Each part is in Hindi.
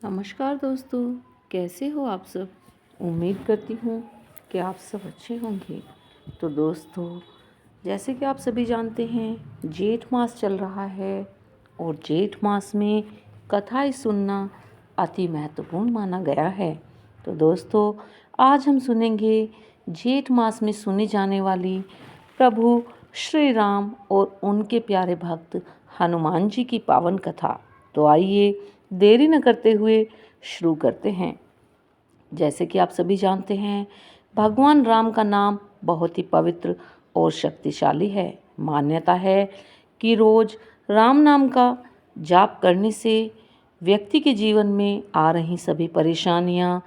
नमस्कार दोस्तों, कैसे हो आप सब। उम्मीद करती हूँ कि आप सब अच्छे होंगे। तो दोस्तों, जैसे कि आप सभी जानते हैं, जेठ मास चल रहा है और जेठ मास में कथाएं सुनना अति महत्वपूर्ण माना गया है। तो दोस्तों, आज हम सुनेंगे जेठ मास में सुनी जाने वाली प्रभु श्री राम और उनके प्यारे भक्त हनुमान जी की पावन कथा। तो आइए देरी न करते हुए शुरू करते हैं। जैसे कि आप सभी जानते हैं, भगवान राम का नाम बहुत ही पवित्र और शक्तिशाली है। मान्यता है कि रोज राम नाम का जाप करने से व्यक्ति के जीवन में आ रही सभी परेशानियां,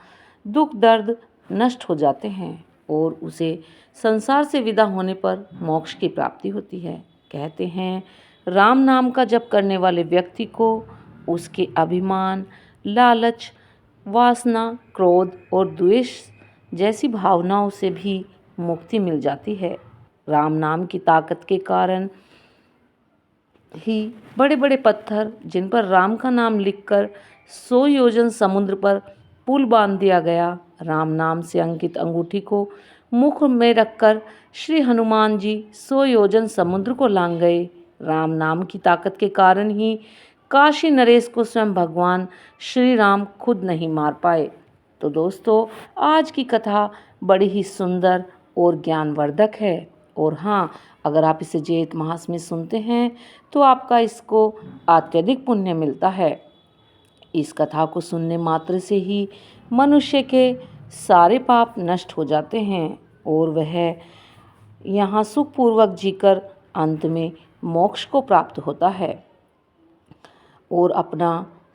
दुख दर्द नष्ट हो जाते हैं और उसे संसार से विदा होने पर मोक्ष की प्राप्ति होती है। कहते हैं, राम नाम का जप करने वाले व्यक्ति को उसके अभिमान, लालच, वासना, क्रोध और द्वेष जैसी भावनाओं से भी मुक्ति मिल जाती है। राम नाम की ताकत के कारण ही बड़े बड़े पत्थर जिन पर राम का नाम लिखकर 100 योजन समुद्र पर पुल बांध दिया गया, राम नाम से अंकित अंगूठी को मुख में रखकर श्री हनुमान जी 100 योजन समुद्र को लांघ गए। राम नाम की ताकत के कारण ही काशी नरेश को स्वयं भगवान श्री राम खुद नहीं मार पाए। तो दोस्तों, आज की कथा बड़ी ही सुंदर और ज्ञानवर्धक है। और हाँ, अगर आप इसे जेठ मास में सुनते हैं तो आपका इसको अत्यधिक पुण्य मिलता है। इस कथा को सुनने मात्र से ही मनुष्य के सारे पाप नष्ट हो जाते हैं और वह यहाँ सुखपूर्वक जीकर अंत में मोक्ष को प्राप्त होता है और अपना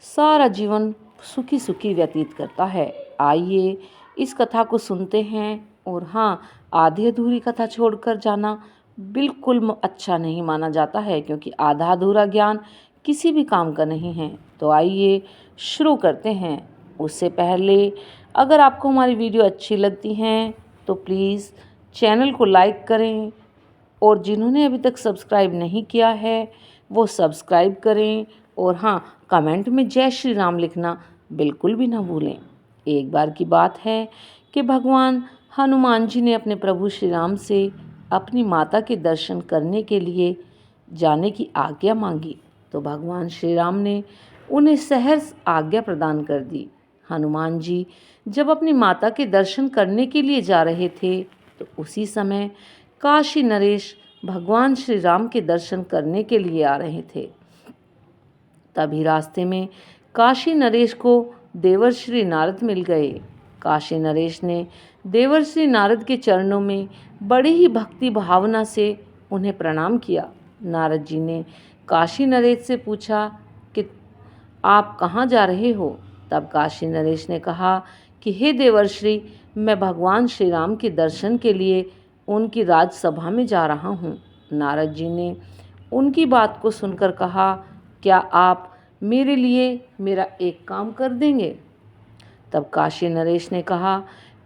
सारा जीवन सुखी सुखी व्यतीत करता है। आइए इस कथा को सुनते हैं। और हाँ, आधी अधूरी कथा छोड़कर जाना बिल्कुल अच्छा नहीं माना जाता है, क्योंकि आधा अधूरा ज्ञान किसी भी काम का नहीं है। तो आइए शुरू करते हैं। उससे पहले, अगर आपको हमारी वीडियो अच्छी लगती हैं तो प्लीज़ चैनल को लाइक करें और जिन्होंने अभी तक सब्सक्राइब नहीं किया है वो सब्सक्राइब करें। और हाँ, कमेंट में जय श्री राम लिखना बिल्कुल भी ना भूलें। एक बार की बात है कि भगवान हनुमान जी ने अपने प्रभु श्री राम से अपनी माता के दर्शन करने के लिए जाने की आज्ञा मांगी, तो भगवान श्री राम ने उन्हें सहर्ष आज्ञा प्रदान कर दी। हनुमान जी जब अपनी माता के दर्शन करने के लिए जा रहे थे तो उसी समय काशी नरेश भगवान श्री राम के दर्शन करने के लिए आ रहे थे। तभी रास्ते में काशी नरेश को देवर्षि नारद मिल गए। काशी नरेश ने देवर्षि नारद के चरणों में बड़ी ही भक्ति भावना से उन्हें प्रणाम किया। नारद जी ने काशी नरेश से पूछा कि आप कहाँ जा रहे हो। तब काशी नरेश ने कहा कि हे देवर्षि, मैं भगवान श्री राम के दर्शन के लिए उनकी राजसभा में जा रहा हूँ। नारद जी ने उनकी बात को सुनकर कहा, क्या आप मेरे लिए मेरा एक काम कर देंगे। तब काशी नरेश ने कहा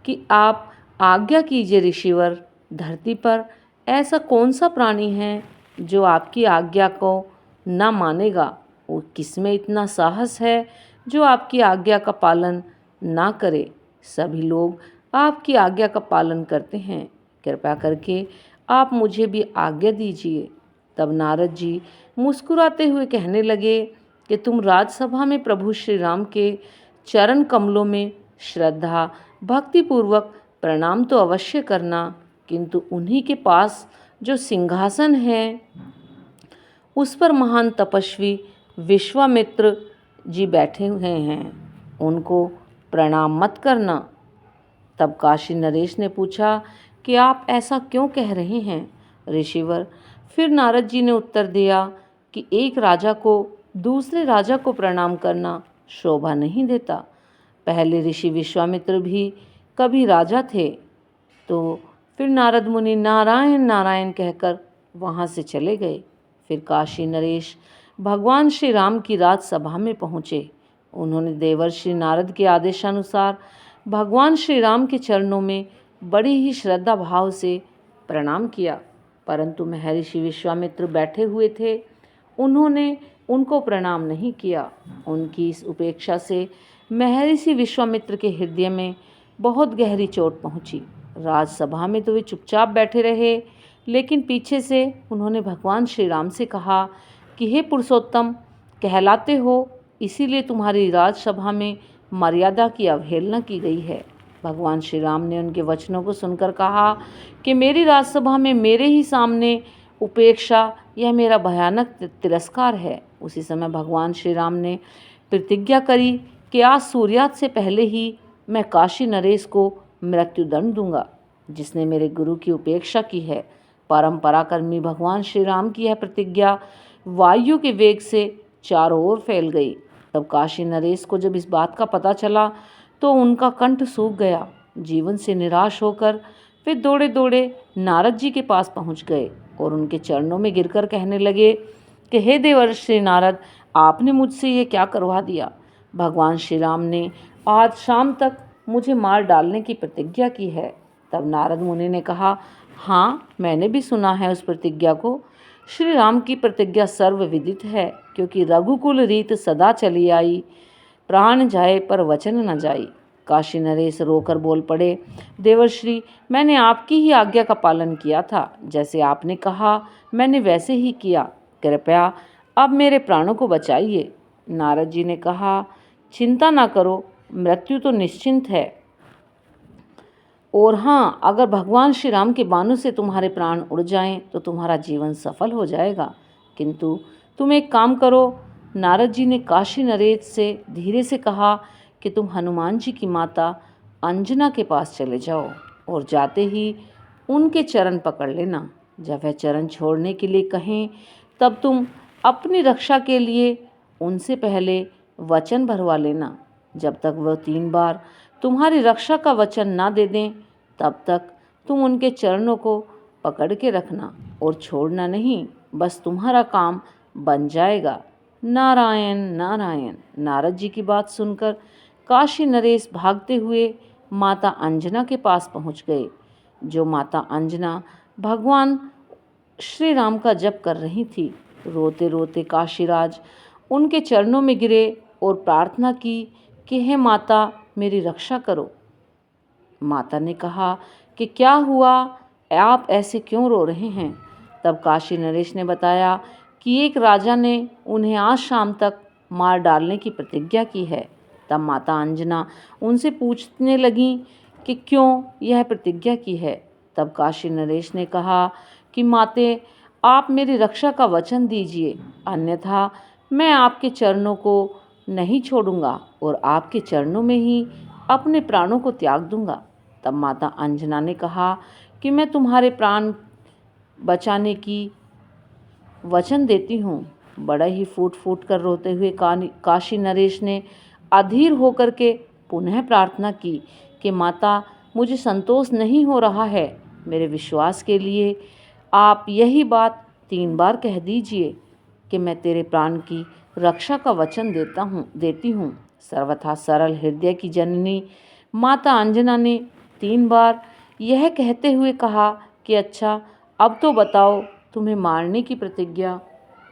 कि आप आज्ञा कीजिए ऋषिवर, धरती पर ऐसा कौन सा प्राणी है जो आपकी आज्ञा को न मानेगा। वो किसमें इतना साहस है जो आपकी आज्ञा का पालन ना करे। सभी लोग आपकी आज्ञा का पालन करते हैं, कृपया करके आप मुझे भी आज्ञा दीजिए। तब नारद जी मुस्कुराते हुए कहने लगे कि तुम राजसभा में प्रभु श्री राम के चरण कमलों में श्रद्धा भक्तिपूर्वक प्रणाम तो अवश्य करना, किंतु उन्हीं के पास जो सिंहासन है उस पर महान तपस्वी विश्वामित्र जी बैठे हुए हैं, उनको प्रणाम मत करना। तब काशी नरेश ने पूछा कि आप ऐसा क्यों कह रहे हैं ऋषिवर। फिर नारद जी ने उत्तर दिया कि एक राजा को दूसरे राजा को प्रणाम करना शोभा नहीं देता। पहले ऋषि विश्वामित्र भी कभी राजा थे। तो फिर नारद मुनि नारायण नारायण कहकर वहाँ से चले गए। फिर काशी नरेश भगवान श्री राम की राजसभा में पहुँचे। उन्होंने देवर्षि नारद के आदेशानुसार भगवान श्री राम के चरणों में बड़ी ही श्रद्धा भाव से प्रणाम किया, परंतु महर्षि विश्वामित्र बैठे हुए थे, उन्होंने उनको प्रणाम नहीं किया। उनकी इस उपेक्षा से महर्षि विश्वामित्र के हृदय में बहुत गहरी चोट पहुंची। राजसभा में तो वे चुपचाप बैठे रहे, लेकिन पीछे से उन्होंने भगवान श्री राम से कहा कि हे पुरुषोत्तम कहलाते हो, इसीलिए तुम्हारी राजसभा में मर्यादा की अवहेलना की गई है। भगवान श्री राम ने उनके वचनों को सुनकर कहा कि मेरी राजसभा में मेरे ही सामने उपेक्षा, यह मेरा भयानक तिरस्कार है। उसी समय भगवान श्री राम ने प्रतिज्ञा करी कि आज सूर्यास्त से पहले ही मैं काशी नरेश को मृत्युदंड दूंगा, जिसने मेरे गुरु की उपेक्षा की है। परम पराक्रमी भगवान श्री राम की यह प्रतिज्ञा वायु के वेग से चारों ओर फैल गई। तब काशी नरेश को जब इस बात का पता चला तो उनका कंठ सूख गया। जीवन से निराश होकर वे दौड़े दौड़े नारद जी के पास पहुंच गए और उनके चरणों में गिरकर कहने लगे कि हे देवर्षि नारद, आपने मुझसे ये क्या करवा दिया। भगवान श्री राम ने आज शाम तक मुझे मार डालने की प्रतिज्ञा की है। तब नारद मुनि ने कहा, हाँ, मैंने भी सुना है उस प्रतिज्ञा को। श्री राम की प्रतिज्ञा सर्वविदित है, क्योंकि रघुकुल रीत सदा चली आई, प्राण जाए पर वचन न जाई। काशी नरेश रोकर बोल पड़े, देवर्षि, मैंने आपकी ही आज्ञा का पालन किया था। जैसे आपने कहा मैंने वैसे ही किया। कृपया अब मेरे प्राणों को बचाइए। नारद जी ने कहा, चिंता ना करो, मृत्यु तो निश्चिंत है। और हाँ, अगर भगवान श्री राम के बाणों से तुम्हारे प्राण उड़ जाएं तो तुम्हारा जीवन सफल हो जाएगा। किंतु तुम एक काम करो। नारद जी ने काशी नरेश से धीरे से कहा कि तुम हनुमान जी की माता अंजना के पास चले जाओ और जाते ही उनके चरण पकड़ लेना। जब वह चरण छोड़ने के लिए कहें तब तुम अपनी रक्षा के लिए उनसे पहले वचन भरवा लेना। जब तक वह 3 बार तुम्हारी रक्षा का वचन ना दे दें तब तक तुम उनके चरणों को पकड़ के रखना और छोड़ना नहीं। बस तुम्हारा काम बन जाएगा। नारायण नारायण। नारद जी की बात सुनकर काशी नरेश भागते हुए माता अंजना के पास पहुंच गए। जो माता अंजना भगवान श्री राम का जप कर रही थी। रोते रोते काशीराज उनके चरणों में गिरे और प्रार्थना की कि हे माता, मेरी रक्षा करो। माता ने कहा कि क्या हुआ, आप ऐसे क्यों रो रहे हैं। तब काशी नरेश ने बताया कि एक राजा ने उन्हें आज शाम तक मार डालने की प्रतिज्ञा की है। तब माता अंजना उनसे पूछने लगी कि क्यों यह प्रतिज्ञा की है। तब काशी नरेश ने कहा कि माते, आप मेरी रक्षा का वचन दीजिए, अन्यथा मैं आपके चरणों को नहीं छोड़ूंगा और आपके चरणों में ही अपने प्राणों को त्याग दूंगा। तब माता अंजना ने कहा कि मैं तुम्हारे प्राण बचाने की वचन देती हूँ। बड़ा ही फूट फूट कर रोते हुए काशी नरेश ने अधीर होकर के पुनः प्रार्थना की कि माता, मुझे संतोष नहीं हो रहा है। मेरे विश्वास के लिए आप यही बात 3 बार कह दीजिए कि मैं तेरे प्राण की रक्षा का वचन देती हूँ। सर्वथा सरल हृदय की जननी माता अंजना ने 3 बार यह कहते हुए कहा कि अच्छा, अब तो बताओ, तुम्हें मारने की प्रतिज्ञा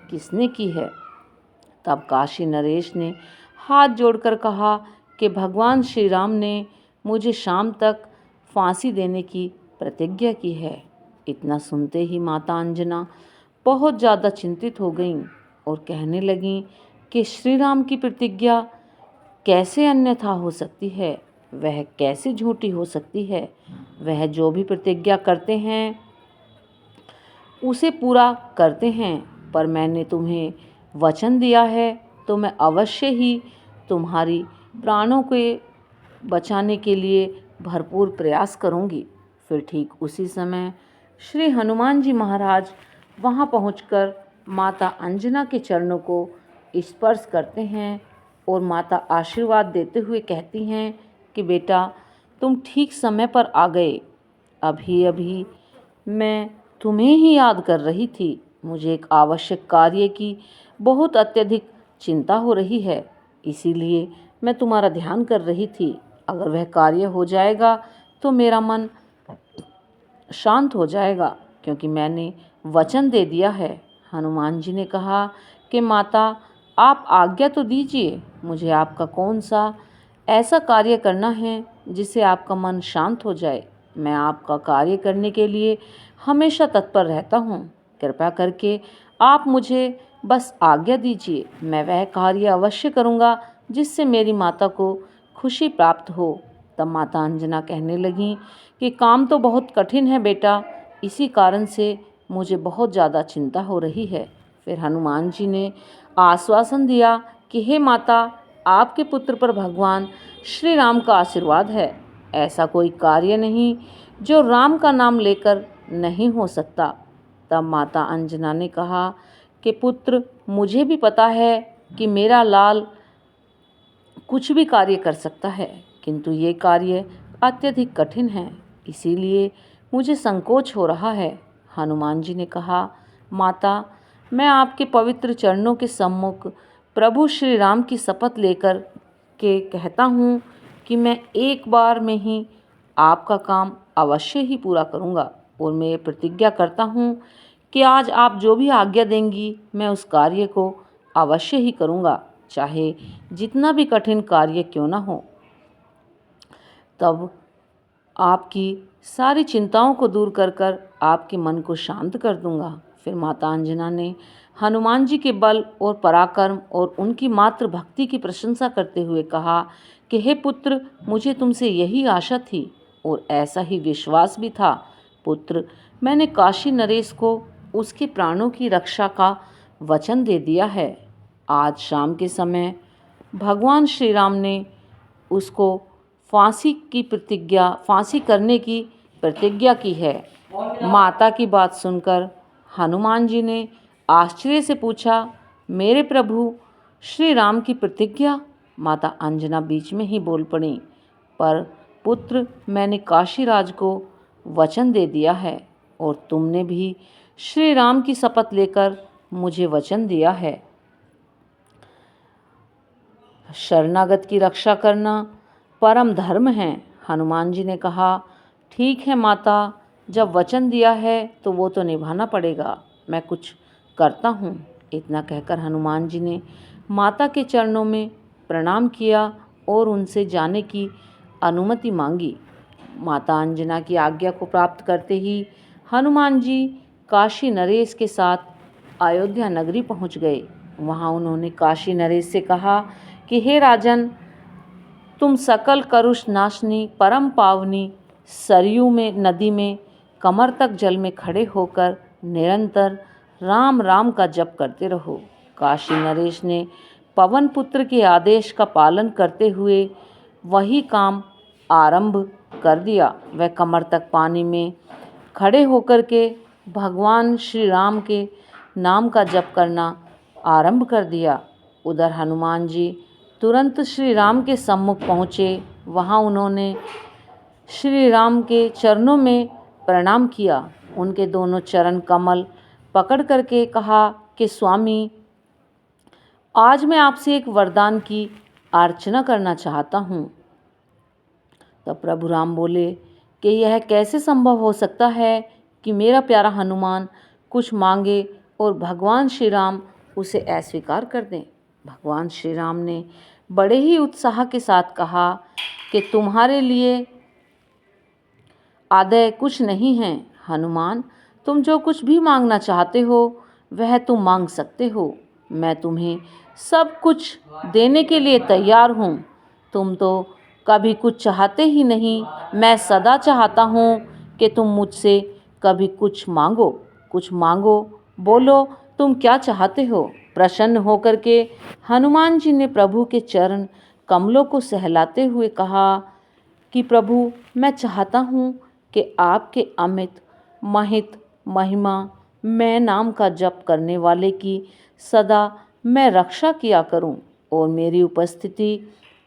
किसने की है। तब काशी नरेश ने हाथ जोड़कर कहा कि भगवान श्री राम ने मुझे शाम तक फांसी देने की प्रतिज्ञा की है। इतना सुनते ही माता अंजना बहुत ज़्यादा चिंतित हो गईं और कहने लगीं कि श्री राम की प्रतिज्ञा कैसे अन्यथा हो सकती है, वह कैसे झूठी हो सकती है। वह जो भी प्रतिज्ञा करते हैं उसे पूरा करते हैं, पर मैंने तुम्हें वचन दिया है तो मैं अवश्य ही तुम्हारी प्राणों के बचाने के लिए भरपूर प्रयास करूंगी। फिर ठीक उसी समय श्री हनुमान जी महाराज वहां पहुंचकर माता अंजना के चरणों को स्पर्श करते हैं और माता आशीर्वाद देते हुए कहती हैं कि बेटा, तुम ठीक समय पर आ गए। अभी अभी मैं तुम्हें ही याद कर रही थी। मुझे एक आवश्यक कार्य की बहुत अत्यधिक चिंता हो रही है, इसीलिए मैं तुम्हारा ध्यान कर रही थी। अगर वह कार्य हो जाएगा तो मेरा मन शांत हो जाएगा, क्योंकि मैंने वचन दे दिया है। हनुमान जी ने कहा कि माता, आप आज्ञा तो दीजिए, मुझे आपका कौन सा ऐसा कार्य करना है जिससे आपका मन शांत हो जाए। मैं आपका कार्य करने के लिए हमेशा तत्पर रहता हूँ। कृपया करके आप मुझे बस आज्ञा दीजिए, मैं वह कार्य अवश्य करूँगा जिससे मेरी माता को खुशी प्राप्त हो। तब माता अंजना कहने लगीं कि काम तो बहुत कठिन है बेटा, इसी कारण से मुझे बहुत ज़्यादा चिंता हो रही है। फिर हनुमान जी ने आश्वासन दिया कि हे माता, आपके पुत्र पर भगवान श्री राम का आशीर्वाद है। ऐसा कोई कार्य नहीं जो राम का नाम लेकर नहीं हो सकता। तब माता अंजना ने कहा कि पुत्र, मुझे भी पता है कि मेरा लाल कुछ भी कार्य कर सकता है, किंतु ये कार्य अत्यधिक कठिन है, इसीलिए मुझे संकोच हो रहा है। हनुमान जी ने कहा, माता, मैं आपके पवित्र चरणों के सम्मुख प्रभु श्री राम की शपथ लेकर के कहता हूँ कि मैं एक बार में ही आपका काम अवश्य ही पूरा करूँगा, और मैं ये प्रतिज्ञा करता हूँ कि आज आप जो भी आज्ञा देंगी मैं उस कार्य को अवश्य ही करूँगा, चाहे जितना भी कठिन कार्य क्यों ना हो। तब आपकी सारी चिंताओं को दूर कर कर आपके मन को शांत कर दूंगा। फिर माता अंजना ने हनुमान जी के बल और पराक्रम और उनकी मात्र भक्ति की प्रशंसा करते हुए कहा कि हे पुत्र, मुझे तुमसे यही आशा थी और ऐसा ही विश्वास भी था। पुत्र, मैंने काशी नरेश को उसके प्राणों की रक्षा का वचन दे दिया है। आज शाम के समय भगवान श्री राम ने उसको फांसी करने की प्रतिज्ञा की है। माता की बात सुनकर हनुमान जी ने आश्चर्य से पूछा, मेरे प्रभु श्री राम की प्रतिज्ञा? माता अंजना बीच में ही बोल पड़ी, पर पुत्र, मैंने काशीराज को वचन दे दिया है और तुमने भी श्री राम की शपथ लेकर मुझे वचन दिया है। शरणागत की रक्षा करना परम धर्म है। हनुमान जी ने कहा, ठीक है माता, जब वचन दिया है तो वो तो निभाना पड़ेगा, मैं कुछ करता हूँ। इतना कहकर हनुमान जी ने माता के चरणों में प्रणाम किया और उनसे जाने की अनुमति मांगी। माता अंजना की आज्ञा को प्राप्त करते ही हनुमान जी काशी नरेश के साथ अयोध्या नगरी पहुँच गए। वहाँ उन्होंने काशी नरेश से कहा कि हे राजन, तुम सकल करुष नाशनी परम पावनी सरयू में नदी में कमर तक जल में खड़े होकर निरंतर राम राम का जप करते रहो। काशी नरेश ने पवन पुत्र के आदेश का पालन करते हुए वही काम आरंभ कर दिया। वह कमर तक पानी में खड़े होकर के भगवान श्री राम के नाम का जप करना आरंभ कर दिया। उधर हनुमान जी तुरंत श्री राम के सम्मुख पहुँचे। वहाँ उन्होंने श्री राम के चरणों में प्रणाम किया। उनके दोनों चरण कमल पकड़ करके कहा कि स्वामी, आज मैं आपसे एक वरदान की अर्चना करना चाहता हूँ। तब प्रभु राम बोले कि यह कैसे संभव हो सकता है कि मेरा प्यारा हनुमान कुछ मांगे और भगवान श्री राम उसे अस्वीकार कर दें। भगवान श्री राम ने बड़े ही उत्साह के साथ कहा कि तुम्हारे लिए आदय कुछ नहीं है हनुमान, तुम जो कुछ भी मांगना चाहते हो वह तुम मांग सकते हो। मैं तुम्हें सब कुछ देने के लिए तैयार हूँ। तुम तो कभी कुछ चाहते ही नहीं। मैं सदा चाहता हूँ कि तुम मुझसे कभी कुछ मांगो, बोलो तुम क्या चाहते हो। प्रसन्न होकर के हनुमान जी ने प्रभु के चरण कमलों को सहलाते हुए कहा कि प्रभु, मैं चाहता हूँ कि आपके अमित महित महिमा मैं नाम का जप करने वाले की सदा मैं रक्षा किया करूं और मेरी उपस्थिति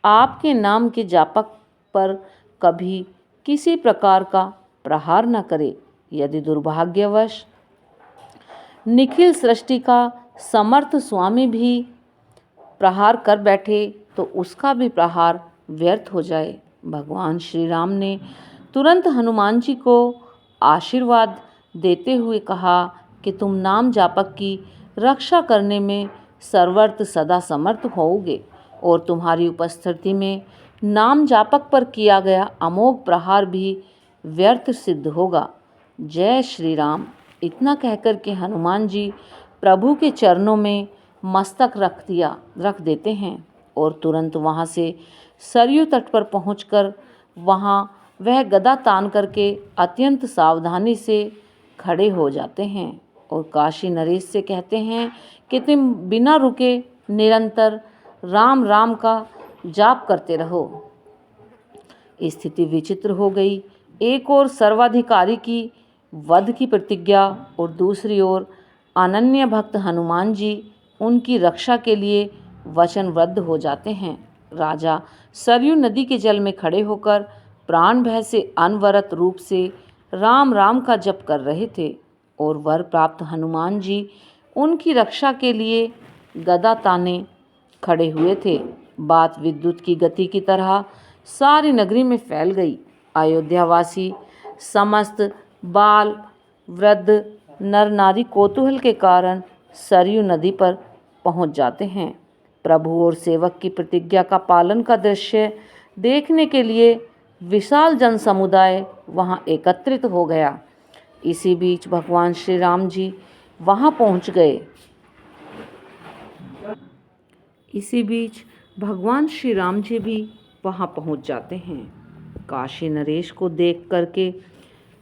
आपके नाम के जापक पर कभी किसी प्रकार का प्रहार न करे। यदि दुर्भाग्यवश निखिल सृष्टि का समर्थ स्वामी भी प्रहार कर बैठे तो उसका भी प्रहार व्यर्थ हो जाए। भगवान श्री राम ने तुरंत हनुमान जी को आशीर्वाद देते हुए कहा कि तुम नाम जापक की रक्षा करने में सर्वत्र सदा समर्थ होओगे और तुम्हारी उपस्थिति में नाम जापक पर किया गया अमोघ प्रहार भी व्यर्थ सिद्ध होगा। जय श्री राम। इतना कहकर के हनुमान जी प्रभु के चरणों में मस्तक रख देते हैं और तुरंत वहाँ से सरयू तट पर पहुंचकर वहाँ वह गदा तान करके अत्यंत सावधानी से खड़े हो जाते हैं और काशी नरेश से कहते हैं कि तुम बिना रुके निरंतर राम राम का जाप करते रहो। स्थिति विचित्र हो गई। एक ओर सर्वाधिकारी की वध की प्रतिज्ञा और दूसरी ओर अनन्य भक्त हनुमान जी उनकी रक्षा के लिए वचनबद्ध हो जाते हैं। राजा सरयू नदी के जल में खड़े होकर प्राण भय से अनवरत रूप से राम राम का जप कर रहे थे और वर प्राप्त हनुमान जी उनकी रक्षा के लिए गदा ताने खड़े हुए थे। बात विद्युत की गति की तरह सारी नगरी में फैल गई। अयोध्यावासी समस्त बाल वृद्ध नर नारी कौतूहल के कारण सरयू नदी पर पहुंच जाते हैं। प्रभु और सेवक की प्रतिज्ञा का पालन का दृश्य देखने के लिए विशाल जन समुदाय वहां एकत्रित हो गया। इसी बीच भगवान श्री राम जी वहां पहुंच गए। इसी बीच भगवान श्री राम जी भी वहां पहुंच जाते हैं। काशी नरेश को देख करके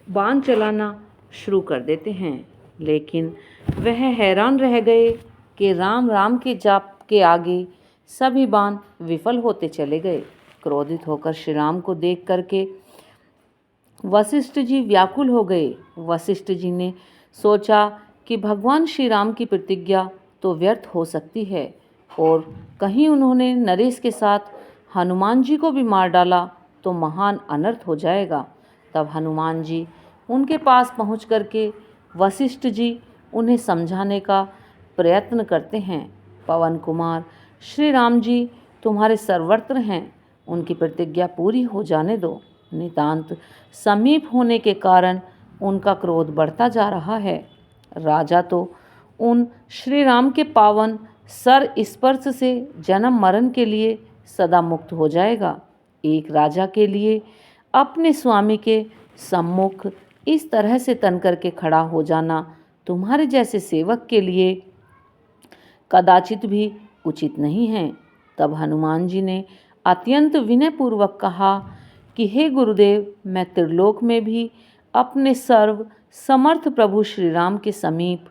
बाण चलाना शुरू कर देते हैं, लेकिन वह हैरान रह गए कि राम राम के जाप के आगे सभी बाण विफल होते चले गए। क्रोधित होकर श्री राम को देख करके वशिष्ठ जी व्याकुल हो गए। वशिष्ठ जी ने सोचा कि भगवान श्री राम की प्रतिज्ञा तो व्यर्थ हो सकती है और कहीं उन्होंने नरेश के साथ हनुमान जी को भी मार डाला तो महान अनर्थ हो जाएगा। तब हनुमान जी उनके पास पहुंच करके वशिष्ठ जी उन्हें समझाने का प्रयत्न करते हैं। पवन कुमार, श्री राम जी तुम्हारे सर्वत्र हैं, उनकी प्रतिज्ञा पूरी हो जाने दो। नितांत समीप होने के कारण उनका क्रोध बढ़ता जा रहा है। राजा तो उन श्री राम के पावन सर स्पर्श से जन्म मरण के लिए सदा मुक्त हो जाएगा। एक राजा के लिए अपने स्वामी के सम्मुख इस तरह से तन करके खड़ा हो जाना तुम्हारे जैसे सेवक के लिए कदाचित भी उचित नहीं है। तब हनुमान जी ने अत्यंत विनयपूर्वक कहा कि हे गुरुदेव, मैं त्रिलोक में भी अपने सर्व समर्थ प्रभु श्री राम के समीप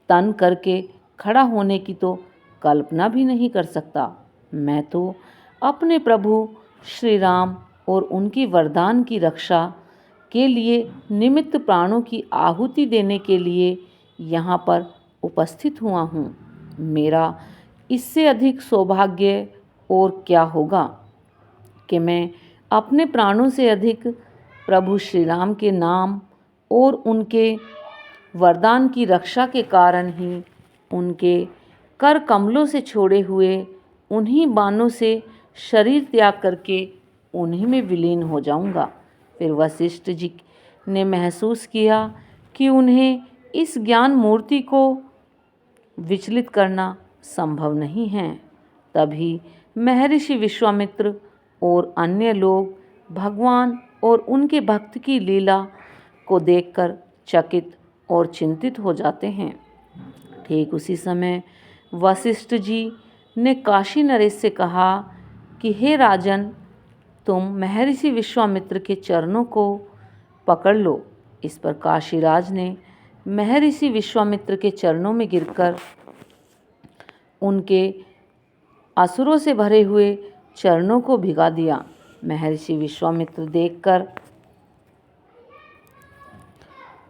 तन करके खड़ा होने की तो कल्पना भी नहीं कर सकता। मैं तो अपने प्रभु श्री राम और उनकी वरदान की रक्षा के लिए निमित्त प्राणों की आहुति देने के लिए यहाँ पर उपस्थित हुआ हूँ। मेरा इससे अधिक सौभाग्य और क्या होगा कि मैं अपने प्राणों से अधिक प्रभु श्री राम के नाम और उनके वरदान की रक्षा के कारण ही उनके कर कमलों से छोड़े हुए उन्हीं बाणों से शरीर त्याग करके उन्हीं में विलीन हो जाऊंगा। फिर वशिष्ठ जी ने महसूस किया कि उन्हें इस ज्ञान मूर्ति को विचलित करना संभव नहीं है। तभी महर्षि विश्वामित्र और अन्य लोग भगवान और उनके भक्त की लीला को देखकर चकित और चिंतित हो जाते हैं। ठीक उसी समय वशिष्ठ जी ने काशी नरेश से कहा कि हे राजन, तुम महर्षि विश्वामित्र के चरणों को पकड़ लो। इस पर काशीराज ने महर्षि विश्वामित्र के चरणों में गिरकर उनके असुरों से भरे हुए चरणों को भिगा दिया। महर्षि विश्वामित्र देखकर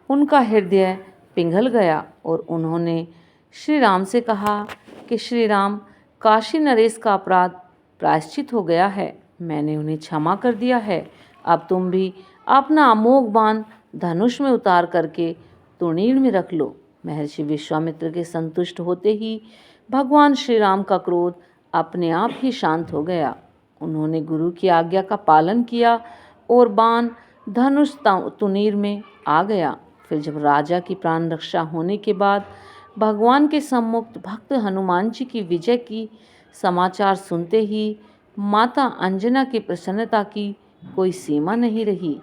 उनका हृदय पिघल गया और उन्होंने श्री राम से कहा कि श्री राम, काशी नरेश का अपराध प्रायश्चित हो गया है, मैंने उन्हें क्षमा कर दिया है। अब तुम भी अपना अमोघ बाण धनुष में उतार करके तुणीर में रख लो। महर्षि विश्वामित्र के संतुष्ट होते ही भगवान श्री राम का क्रोध अपने आप ही शांत हो गया। उन्होंने गुरु की आज्ञा का पालन किया और बाण धनुष तुणीर में आ गया। फिर जब राजा की प्राण रक्षा होने के बाद भगवान के सम्मुख भक्त हनुमान जी की विजय की समाचार सुनते ही माता अंजना की प्रसन्नता की कोई सीमा नहीं रही।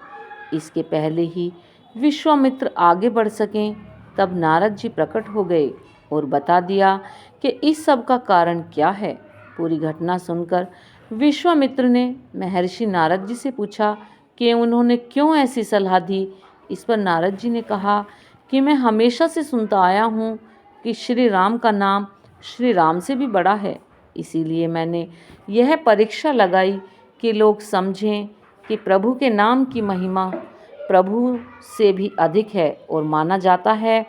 इसके पहले ही विश्वामित्र आगे बढ़ सकें तब नारद जी प्रकट हो गए और बता दिया कि इस सब का कारण क्या है। पूरी घटना सुनकर विश्वामित्र ने महर्षि नारद जी से पूछा कि उन्होंने क्यों ऐसी सलाह दी। इस पर नारद जी ने कहा कि मैं हमेशा से सुनता आया हूँ कि श्री राम का नाम श्री राम से भी बड़ा है, इसीलिए मैंने यह परीक्षा लगाई कि लोग समझें कि प्रभु के नाम की महिमा प्रभु से भी अधिक है और माना जाता है।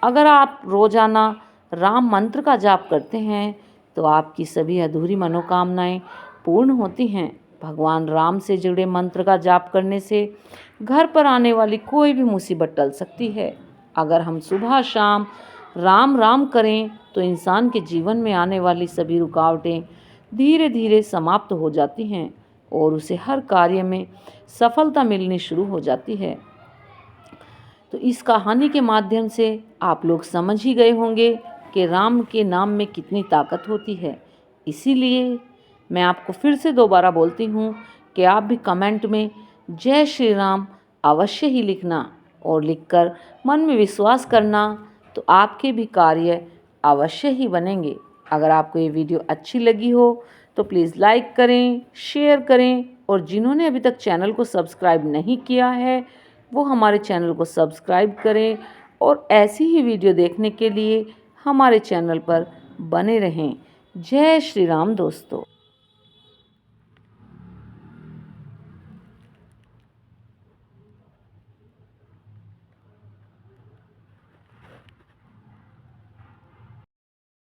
अगर आप रोजाना राम मंत्र का जाप करते हैं तो आपकी सभी अधूरी मनोकामनाएं पूर्ण होती हैं। भगवान राम से जुड़े मंत्र का जाप करने से घर पर आने वाली कोई भी मुसीबत टल सकती है। अगर हम सुबह शाम राम राम करें तो इंसान के जीवन में आने वाली सभी रुकावटें धीरे धीरे समाप्त हो जाती हैं और उसे हर कार्य में सफलता मिलनी शुरू हो जाती है। तो इस कहानी के माध्यम से आप लोग समझ ही गए होंगे कि राम के नाम में कितनी ताकत होती है। इसीलिए मैं आपको फिर से दोबारा बोलती हूँ कि आप भी कमेंट में जय श्री राम अवश्य ही लिखना और लिखकर मन में विश्वास करना, तो आपके भी कार्य अवश्य ही बनेंगे। अगर आपको ये वीडियो अच्छी लगी हो तो प्लीज़ लाइक करें, शेयर करें और जिन्होंने अभी तक चैनल को सब्सक्राइब नहीं किया है वो हमारे चैनल को सब्सक्राइब करें और ऐसी ही वीडियो देखने के लिए हमारे चैनल पर बने रहें। जय श्री राम दोस्तों।